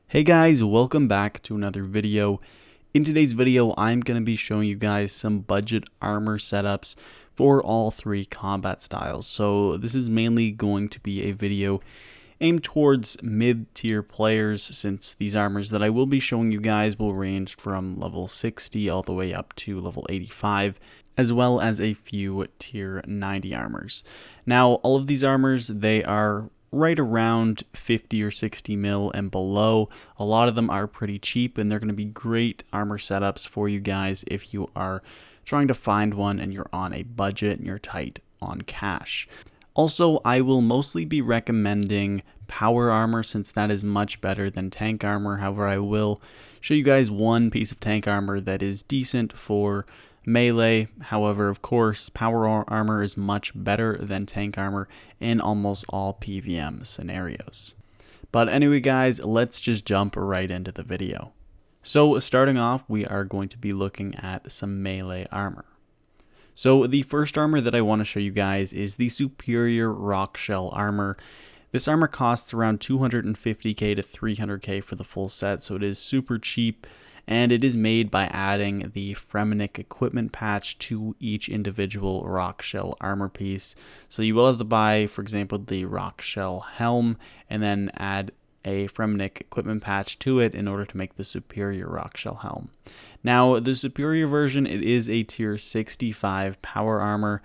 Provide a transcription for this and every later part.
Hey guys, welcome back to another video. In today's video, I'm going to be showing you guys some budget armor setups for all three combat styles. So this is mainly going to be a video aimed towards mid-tier players, since these armors that I will be showing you guys will range from level 60 all the way up to level 85, as well as a few tier 90 armors. Now, all of these armors, they are right around 50 or 60 mil and below. A lot of them are pretty cheap, and they're going to be great armor setups for you guys if you are trying to find one and you're on a budget and you're tight on cash. Also, I will mostly be recommending power armor, since that is much better than tank armor. However, I will show you guys one piece of tank armor that is decent for melee. However, of course, power armor is much better than tank armor in almost all PvM scenarios. But anyway guys, let's just jump right into the video. So starting off, we are going to be looking at some melee armor. So the first armor that I want to show you guys is the Superior Rock Shell armor. This armor costs around 250k to 300k for the full set, so it is super cheap, and it is made by adding the Fremenic equipment patch to each individual rock shell armor piece. So you will have to buy, for example, the rock shell helm, and then add a Fremenic equipment patch to it in order to make the Superior Rock Shell helm. Now, the Superior version, it is a tier 65 power armor,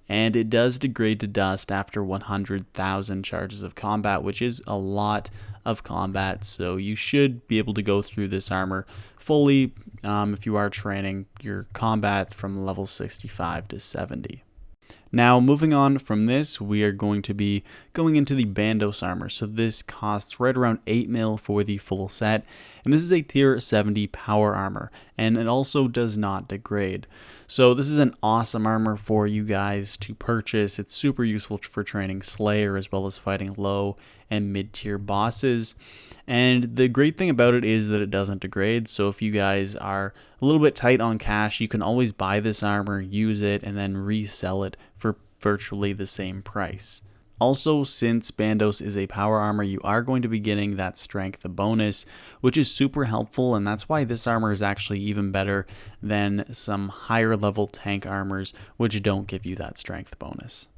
and it does degrade to dust after 100,000 charges of combat, which is a lot of combat, so you should be able to go through this armor fully if you are training your combat from level 65 to 70. Now, moving on from this, we are going to be going into the Bandos armor. So this costs right around 8 mil for the full set, and this is a tier 70 power armor, and it also does not degrade. So this is an awesome armor for you guys to purchase. It's super useful for training Slayer as well as fighting low and mid-tier bosses. And the great thing about it is that it doesn't degrade, so if you guys are a little bit tight on cash, you can always buy this armor, use it, and then resell it for virtually the same price. Also, since Bandos is a power armor, you are going to be getting that strength bonus, which is super helpful, and that's why this armor is actually even better than some higher level tank armors, which don't give you that strength bonus.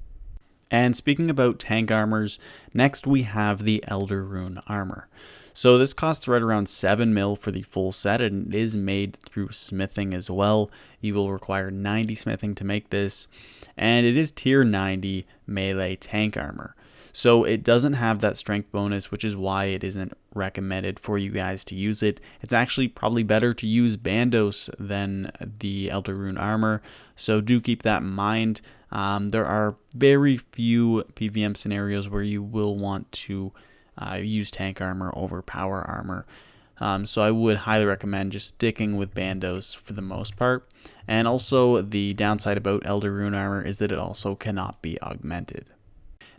And speaking about tank armors, next we have the Elder Rune armor. So this costs right around 7 mil for the full set, and it is made through smithing as well. You will require 90 smithing to make this, and it is tier 90 melee tank armor. So it doesn't have that strength bonus, which is why it isn't recommended for you guys to use it. It's actually probably better to use Bandos than the Elder Rune armor, so do keep that in mind. There are very few PvM scenarios where you will want to use tank armor over power armor. So I would highly recommend just sticking with Bandos for the most part. And also, the downside about Elder Rune armor is that it also cannot be augmented.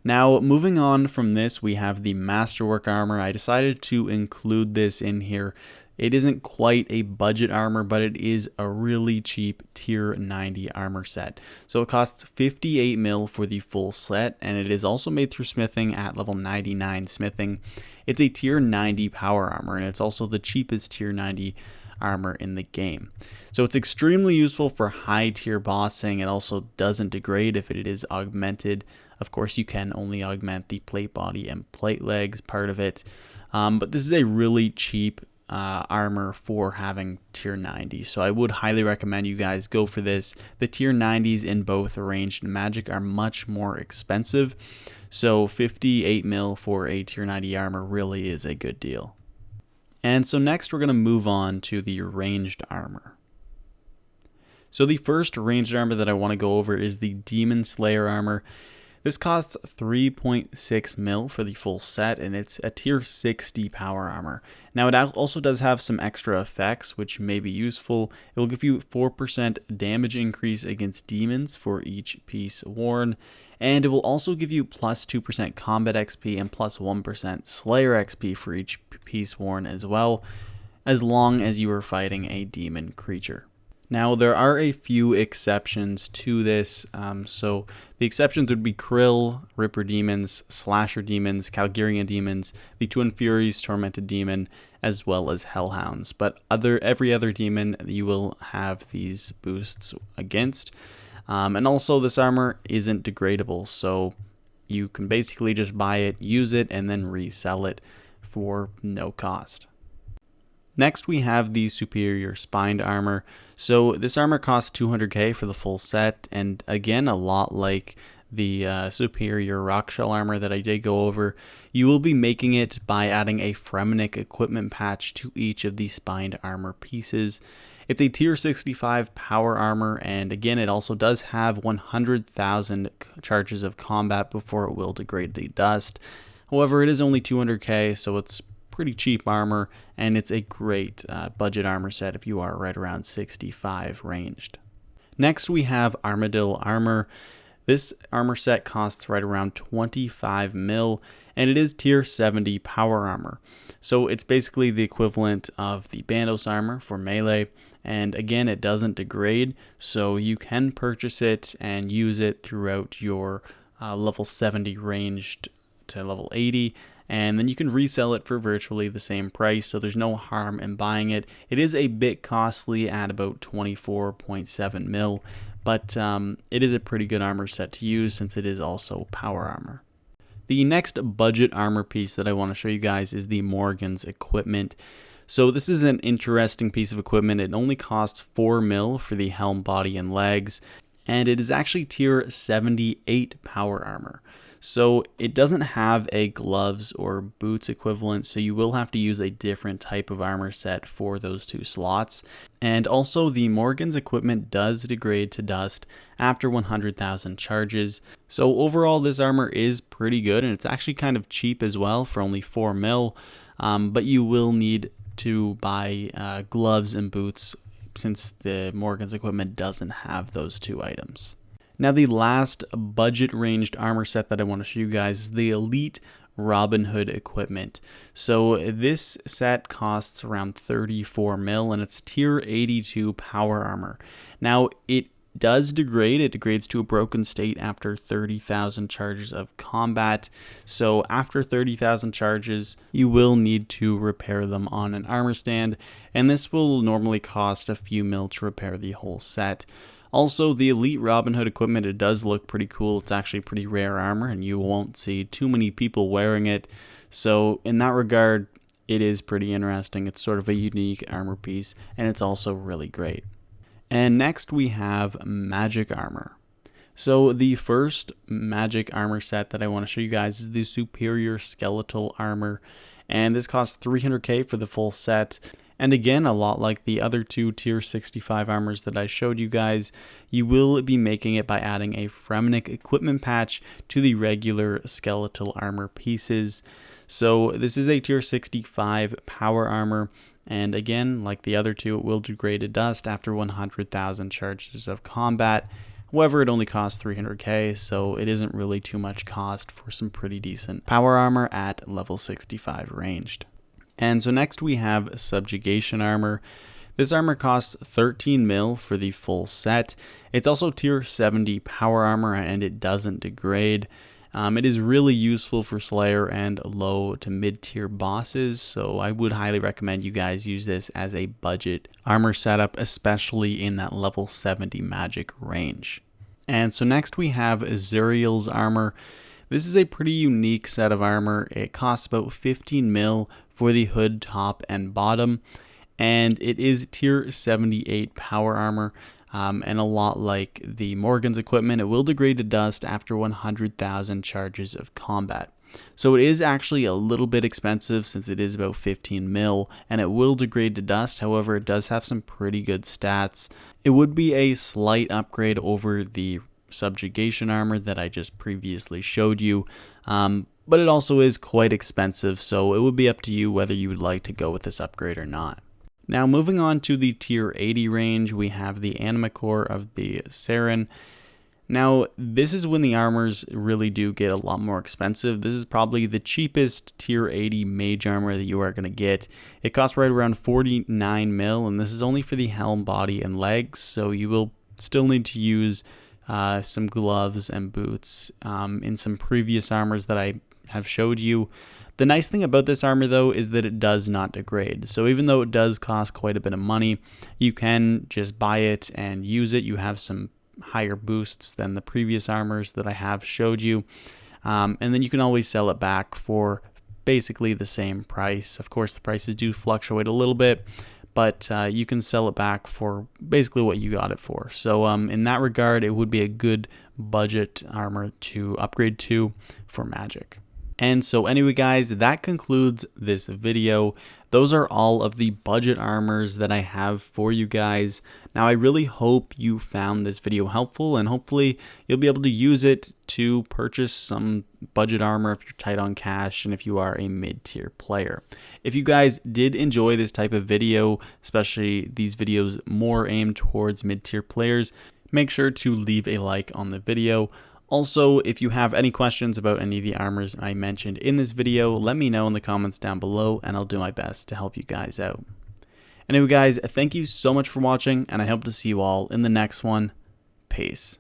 Now, moving on from this, we have the Masterwork armor. I decided to include this in here. It isn't quite a budget armor, but it is a really cheap tier 90 armor set. So it costs 58 mil for the full set, and it is also made through smithing at level 99 smithing. It's a tier 90 power armor, and it's also the cheapest tier 90 armor in the game. So it's extremely useful for high tier bossing. It also doesn't degrade if it is augmented. Of course, you can only augment the plate body and plate legs part of it, but this is a really cheap armor for having tier 90, so I would highly recommend you guys go for this. The tier 90s in both ranged and magic are much more expensive, so 58 mil for a tier 90 armor really is a good deal. And so next we're going to move on to the ranged armor. So the first ranged armor that I want to go over is the Demon Slayer armor. This costs 3.6 mil for the full set, and it's a tier 60 power armor. Now, it also does have some extra effects, which may be useful. It will give you 4% damage increase against demons for each piece worn, and it will also give you plus 2% combat XP and plus 1% Slayer XP for each piece worn as well, as long as you are fighting a demon creature. Now, there are a few exceptions to this. So the exceptions would be Krill, Ripper Demons, Slasher Demons, Calgarian Demons, the Twin Furies, Tormented Demon, as well as Hellhounds. But every other demon you will have these boosts against. And also this armor isn't degradable, so you can basically just buy it, use it, and then resell it for no cost. Next, we have the Superior Spined Armor. So this armor costs 200k for the full set, and again, a lot like the Superior Rock Shell Armor that I did go over, you will be making it by adding a Fremenic equipment patch to each of the Spined Armor pieces. It's a tier 65 power armor, and again, it also does have 100,000 charges of combat before it will degrade to dust. However, it is only 200k, so it's pretty cheap armor, and it's a great budget armor set if you are right around 65 ranged. Next, we have Armadillo Armor. This armor set costs right around 25 mil, and it is tier 70 power armor. So it's basically the equivalent of the Bandos armor for melee, and again, it doesn't degrade, so you can purchase it and use it throughout your level 70 ranged to level 80, and then you can resell it for virtually the same price, so there's no harm in buying it. It is a bit costly at about 24.7 mil, but it is a pretty good armor set to use since it is also power armor. The next budget armor piece that I want to show you guys is the Morgan's equipment. So this is an interesting piece of equipment. It only costs 4 mil for the helm, body, and legs, and it is actually tier 78 power armor. So it doesn't have a gloves or boots equivalent, so you will have to use a different type of armor set for those two slots. And also the Morgan's equipment does degrade to dust after 100,000 charges. So overall this armor is pretty good, and it's actually kind of cheap as well for only 4 mil, but you will need to buy gloves and boots since the Morgan's equipment doesn't have those two items. Now, the last budget ranged armor set that I want to show you guys is the Elite Robin Hood equipment. So this set costs around 34 mil, and it's tier 82 power armor. Now, it does degrade. It degrades to a broken state after 30,000 charges of combat. So after 30,000 charges, you will need to repair them on an armor stand, and this will normally cost a few mil to repair the whole set. Also, the Elite Robin Hood equipment, it does look pretty cool. It's actually pretty rare armor, and you won't see too many people wearing it. So in that regard, it is pretty interesting. It's sort of a unique armor piece, and it's also really great. And next we have Magic Armor. So the first Magic Armor set that I want to show you guys is the Superior Skeletal Armor, and this costs 300k for the full set. And again, a lot like the other two tier 65 armors that I showed you guys, you will be making it by adding a Fremenic equipment patch to the regular skeletal armor pieces. So this is a tier 65 power armor, and again, like the other two, it will degrade to dust after 100,000 charges of combat. However, it only costs 300k, so it isn't really too much cost for some pretty decent power armor at level 65 ranged. And so next we have Subjugation Armor. This armor costs 13 mil for the full set. It's also tier 70 power armor, and it doesn't degrade. It is really useful for Slayer and low to mid-tier bosses, so I would highly recommend you guys use this as a budget armor setup, especially in that level 70 magic range. And so next we have Zuriel's Armor. This is a pretty unique set of armor. It costs about 15 mil for the hood, top, and bottom, and it is tier 78 power armor, and a lot like the Morgan's equipment, it will degrade to dust after 100,000 charges of combat. So it is actually a little bit expensive since it is about 15 mil, and it will degrade to dust. However, it does have some pretty good stats. It would be a slight upgrade over the Subjugation Armor that I just previously showed you, but it also is quite expensive, so it would be up to you whether you would like to go with this upgrade or not. Now, moving on to the tier 80 range, we have the Animacore of the Saren. Now, this is when the armors really do get a lot more expensive. This is probably the cheapest tier 80 mage armor that you are going to get. It costs right around 49 mil, and this is only for the helm, body, and legs, so you will still need to use some gloves and boots in some previous armors that I have showed you. The nice thing about this armor though is that it does not degrade. So even though it does cost quite a bit of money, you can just buy it and use it. You have some higher boosts than the previous armors that I have showed you. And then you can always sell it back for basically the same price. Of course, the prices do fluctuate a little bit, but you can sell it back for basically what you got it for. So in that regard, it would be a good budget armor to upgrade to for Magic. And so anyway, guys, that concludes this video. Those are all of the budget armors that I have for you guys. Now, I really hope you found this video helpful, and hopefully you'll be able to use it to purchase some budget armor if you're tight on cash and if you are a mid-tier player. If you guys did enjoy this type of video, especially these videos more aimed towards mid-tier players, make sure to leave a like on the video. Also, if you have any questions about any of the armors I mentioned in this video, let me know in the comments down below and I'll do my best to help you guys out. Anyway guys, thank you so much for watching and I hope to see you all in the next one. Peace.